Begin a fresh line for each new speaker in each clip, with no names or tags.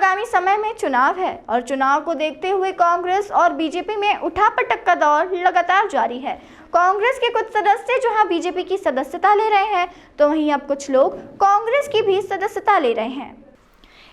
आगामी समय में चुनाव है और चुनाव को देखते हुए कांग्रेस और बीजेपी में उठापटक का दौर लगातार जारी है। कांग्रेस के कुछ सदस्य जहां बीजेपी की सदस्यता ले रहे हैं, तो वहीं अब कुछ लोग कांग्रेस की भी सदस्यता ले रहे हैं।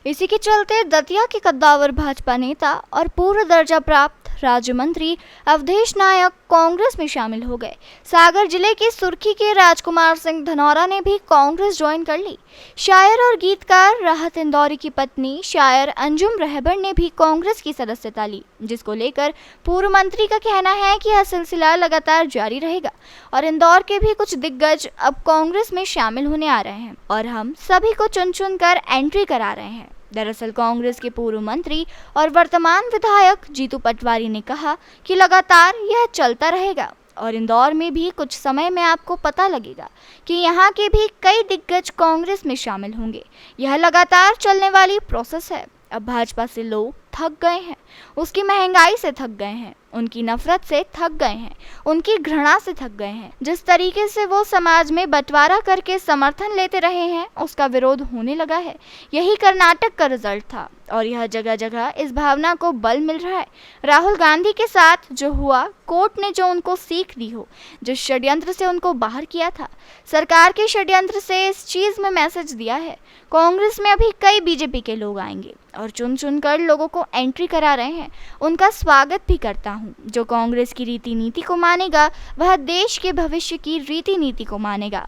इसी के चलते दतिया के कद्दावर भाजपा नेता और पूर्व दर्जा प्राप्त राज्य मंत्री अवधेश नायक कांग्रेस में शामिल हो गए। सागर जिले के सुर्खी के राजकुमार सिंह धनौरा ने भी कांग्रेस ज्वाइन कर ली। शायर और गीतकार राहत इंदौरी की पत्नी शायर अंजुम रहबर ने भी कांग्रेस की सदस्यता ली, जिसको लेकर पूर्व मंत्री का कहना है कि यह सिलसिला लगातार जारी रहेगा और इंदौर के भी कुछ दिग्गज अब कांग्रेस में शामिल होने आ रहे हैं और हम सभी को चुन चुन कर एंट्री करा रहे हैं। दरअसल कांग्रेस के पूर्व मंत्री और वर्तमान विधायक जीतू पटवारी ने कहा कि लगातार यह चलता रहेगा और इंदौर में भी कुछ समय में आपको पता लगेगा कि यहाँ के भी कई दिग्गज कांग्रेस में शामिल होंगे। यह लगातार चलने वाली प्रोसेस है। अब भाजपा से लोग थक गए हैं, उसकी महंगाई से थक गए हैं, उनकी नफरत से थक गए हैं, उनकी घृणा से थक गए हैं। जिस तरीके से वो समाज में बंटवारा करके समर्थन लेते रहे हैं, उसका विरोध होने लगा है। यही कर्नाटक का रिजल्ट था और यह जगह जगह इस भावना को बल मिल रहा है। राहुल गांधी के साथ जो हुआ, कोर्ट ने जो उनको सीख दी हो, जिस षड्यंत्र से उनको बाहर किया था, सरकार के षड्यंत्र से इस चीज में मैसेज दिया है। कांग्रेस में अभी कई बीजेपी के लोग आएंगे और चुन चुन कर लोगों को एंट्री करा रहे हैं। उनका स्वागत भी करता हूं। जो कांग्रेस की रीति नीति को मानेगा, वह देश के भविष्य की रीति नीति को मानेगा।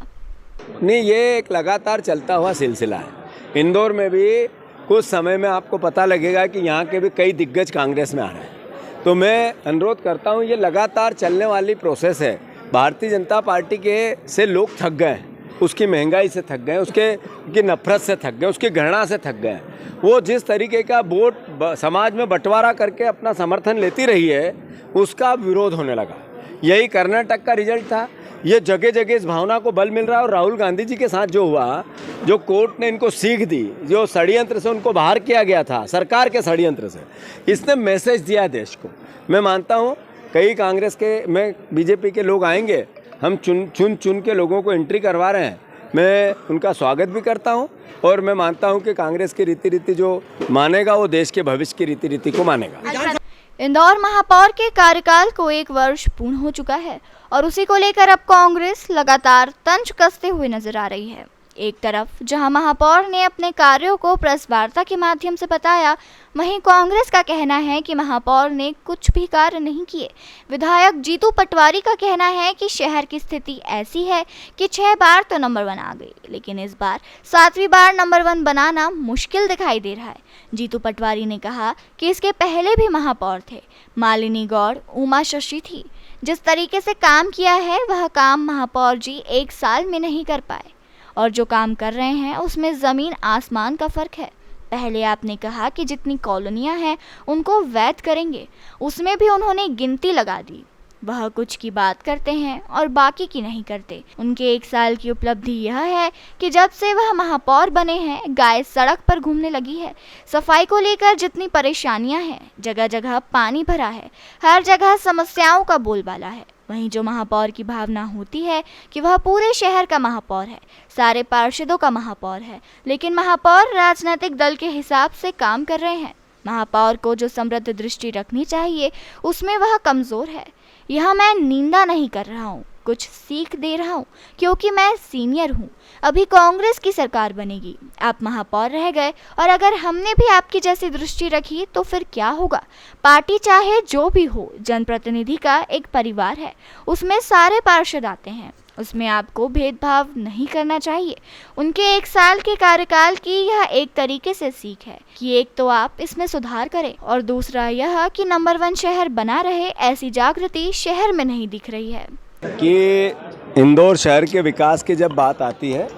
नहीं, ये एक लगातार चलता हुआ सिलसिला है। इंदौर में भी कुछ समय में आपको पता लगेगा कि यहाँ के भी कई दिग्गज कांग्रेस में आ रहे हैं। तो मैं अनुरोध करता हूँ, ये लगातार चलने वाली प्रोसेस है। भारतीय जनता पार्टी के से लोग थक गए हैं, उसकी महंगाई से थक गए, उसकी नफरत से थक गए, उसकी घृणा से थक गए। वो जिस तरीके का वोट समाज में बंटवारा करके अपना समर्थन लेती रही है, उसका विरोध होने लगा। यही कर्नाटक का रिजल्ट था। ये जगह जगह इस भावना को बल मिल रहा है और राहुल गांधी जी के साथ जो हुआ, जो कोर्ट ने इनको सीख दी, जो षड्यंत्र से उनको बाहर किया गया था, सरकार के षड्यंत्र से, इसने मैसेज दिया देश को। मैं मानता हूँ कई कांग्रेस के में बीजेपी के लोग आएंगे। हम चुन के लोगों को एंट्री करवा रहे हैं। मैं उनका स्वागत भी करता हूं और मैं मानता हूं कि कांग्रेस की रीति जो मानेगा, वो देश के भविष्य की रीति को मानेगा।
इंदौर महापौर के कार्यकाल को 1 वर्ष पूर्ण हो चुका है और उसी को लेकर अब कांग्रेस लगातार तंज कसते हुए नजर आ रही है। एक तरफ जहां महापौर ने अपने कार्यों को प्रेस वार्ता के माध्यम से बताया, वहीं कांग्रेस का कहना है कि महापौर ने कुछ भी कार्य नहीं किए। विधायक जीतू पटवारी का कहना है कि शहर की स्थिति ऐसी है कि 6 बार तो नंबर 1 आ गई, लेकिन इस बार 7वीं बार नंबर 1 बनाना मुश्किल दिखाई दे रहा है। जीतू पटवारी ने कहा कि इसके पहले भी महापौर थे, मालिनी गौड़, उमा शशि थी। जिस तरीके से काम किया है, वह काम महापौर जी 1 साल में नहीं कर पाए और जो काम कर रहे हैं उसमें ज़मीन आसमान का फ़र्क है। पहले आपने कहा कि जितनी कॉलोनियां हैं उनको वैध करेंगे, उसमें भी उन्होंने गिनती लगा दी। वह कुछ की बात करते हैं और बाकी की नहीं करते। उनके 1 साल की उपलब्धि यह है कि जब से वह महापौर बने हैं, गाय सड़क पर घूमने लगी है। सफाई को लेकर जितनी परेशानियां हैं, जगह जगह पानी भरा है, हर जगह समस्याओं का बोलबाला है। वहीं जो महापौर की भावना होती है कि वह पूरे शहर का महापौर है, सारे पार्षदों का महापौर है, लेकिन महापौर राजनीतिक दल के हिसाब से काम कर रहे हैं। महापौर को जो समृद्ध दृष्टि रखनी चाहिए, उसमें वह कमज़ोर है। यह मैं निंदा नहीं कर रहा हूँ, कुछ सीख दे रहा हूँ, क्योंकि मैं सीनियर हूँ। अभी कांग्रेस की सरकार बनेगी, आप महापौर रह गए और अगर हमने भी आपकी जैसी दृष्टि रखी तो फिर क्या होगा। पार्टी चाहे जो भी हो, जनप्रतिनिधि का एक परिवार है, उसमें सारे पार्षद आते हैं, उसमें आपको भेदभाव नहीं करना चाहिए। उनके 1 साल के कार्यकाल की यह एक तरीके से सीख है कि एक तो आप इसमें सुधार करें और दूसरा यह कि नंबर 1 शहर बना रहे, ऐसी जागृति शहर में नहीं दिख रही है।
कि इंदौर शहर के विकास की जब बात आती है,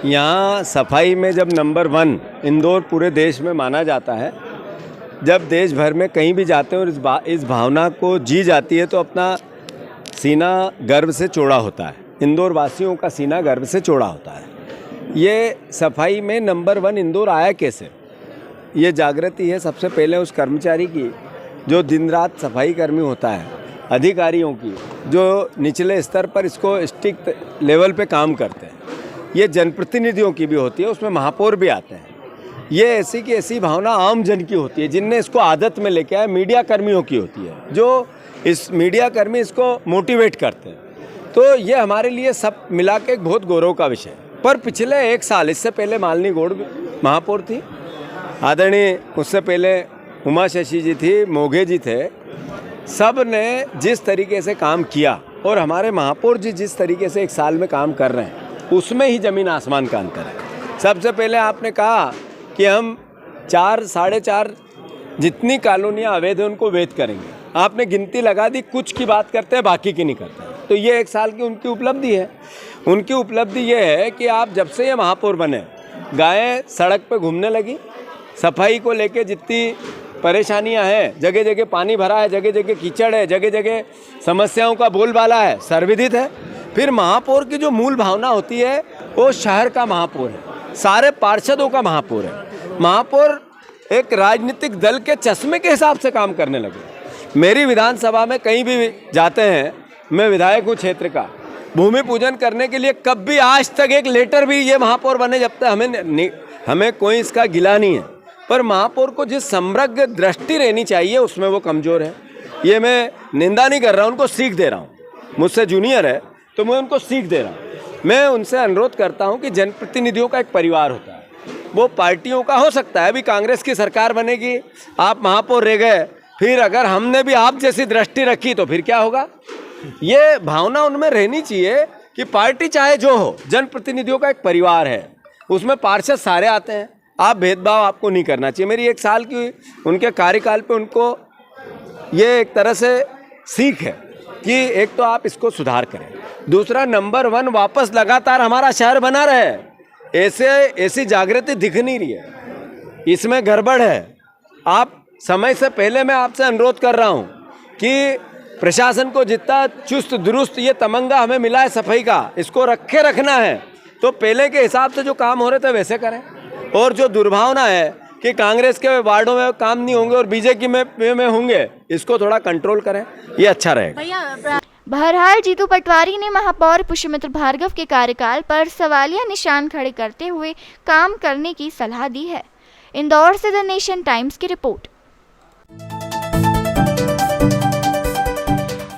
यहाँ सफाई में जब नंबर 1 इंदौर पूरे देश में माना जाता है, जब देश भर में कहीं भी जाते हैं और इस भावना को जी जाती है, तो अपना सीना गर्व से चौड़ा होता है। इंदौर वासियों का सीना गर्व से चौड़ा होता है। ये सफाई में नंबर 1 इंदौर आया कैसे? ये जागृति है सबसे पहले उस कर्मचारी की जो दिन रात सफाई कर्मी होता है, अधिकारियों की जो निचले स्तर पर इसको स्ट्रिक्ट लेवल पे काम करते हैं। ये जनप्रतिनिधियों की भी होती है, उसमें महापौर भी आते हैं। ये ऐसी की ऐसी भावना आम जन की होती है, जिनने इसको आदत में लेके आए मीडिया कर्मियों की होती है, जो इस मीडिया कर्मी इसको मोटिवेट करते हैं। तो ये हमारे लिए सब मिला के एक बहुत गौरव का विषय है। पर पिछले 1 साल, इससे पहले मालिनी गौड़ महापौर थी, आदरणीय उससे पहले उमा शशि जी थी, मोघे जी थे, सब ने जिस तरीके से काम किया और हमारे महापौर जी जिस तरीके से 1 साल में काम कर रहे हैं, उसमें ही ज़मीन आसमान का अंतर है। सबसे पहले आपने कहा कि हम 4 साढ़े 4 जितनी कॉलोनियाँ अवैध हैं उनको वैध करेंगे। आपने गिनती लगा दी, कुछ की बात करते हैं, बाकी की नहीं करते। तो ये 1 साल की उनकी उपलब्धि है। उनकी उपलब्धि ये है कि आप जब से ये महापौर बने, गायें सड़क पे घूमने लगी, सफाई को लेके जितनी परेशानियां हैं, जगह जगह पानी भरा है, जगह जगह कीचड़ है, जगह जगह समस्याओं का बोलबाला है, सर्वविदित है। फिर महापौर की जो मूल भावना होती है वो शहर का महापौर है, सारे पार्षदों का महापौर है। महापौर एक राजनीतिक दल के चश्मे के हिसाब से काम करने लगे। मेरी विधानसभा में कहीं भी जाते हैं, मैं विधायक हूँ क्षेत्र का, भूमि पूजन करने के लिए कभी आज तक एक लेटर भी ये महापौर बने जब तक हमें कोई इसका गिला नहीं है। पर महापौर को जिस समग्र दृष्टि रहनी चाहिए उसमें वो कमज़ोर है। ये मैं निंदा नहीं कर रहा हूँ, उनको सीख दे रहा हूँ। मुझसे जूनियर है तो मैं उनको सीख दे रहा हूँ। मैं उनसे अनुरोध करता हूँ कि जनप्रतिनिधियों का एक परिवार होता है, वो पार्टियों का हो सकता है। अभी कांग्रेस की सरकार बनेगी, आप महापौर रह गए, फिर अगर हमने भी आप जैसी दृष्टि रखी तो फिर क्या होगा। ये भावना उनमें रहनी चाहिए कि पार्टी चाहे जो हो, जनप्रतिनिधियों का एक परिवार है, उसमें पार्षद सारे आते हैं। आप भेदभाव आपको नहीं करना चाहिए। मेरी 1 साल की उनके कार्यकाल पे उनको ये एक तरह से सीख है कि एक तो आप इसको सुधार करें, दूसरा नंबर 1 वापस लगातार हमारा शहर बना रहे। ऐसी जागृति दिख नहीं रही है, इसमें गड़बड़ है। आप समय से पहले मैं आपसे अनुरोध कर रहा हूँ कि प्रशासन को जितना चुस्त दुरुस्त ये तमंगा हमें मिला है सफाई का, इसको रखना है तो पहले के हिसाब से जो काम हो रहे थे वैसे करें। और जो दुर्भावना है कि कांग्रेस के वार्डों में काम नहीं होंगे और बीजेपी में होंगे, इसको थोड़ा कंट्रोल करें, ये अच्छा रहेगा।
बहरहाल जीतू पटवारी ने महापौर पुष्यमित्र भार्गव के कार्यकाल पर सवालिया निशान खड़े करते हुए काम करने की सलाह दी है। इंदौर से द नेशन टाइम्स की रिपोर्ट।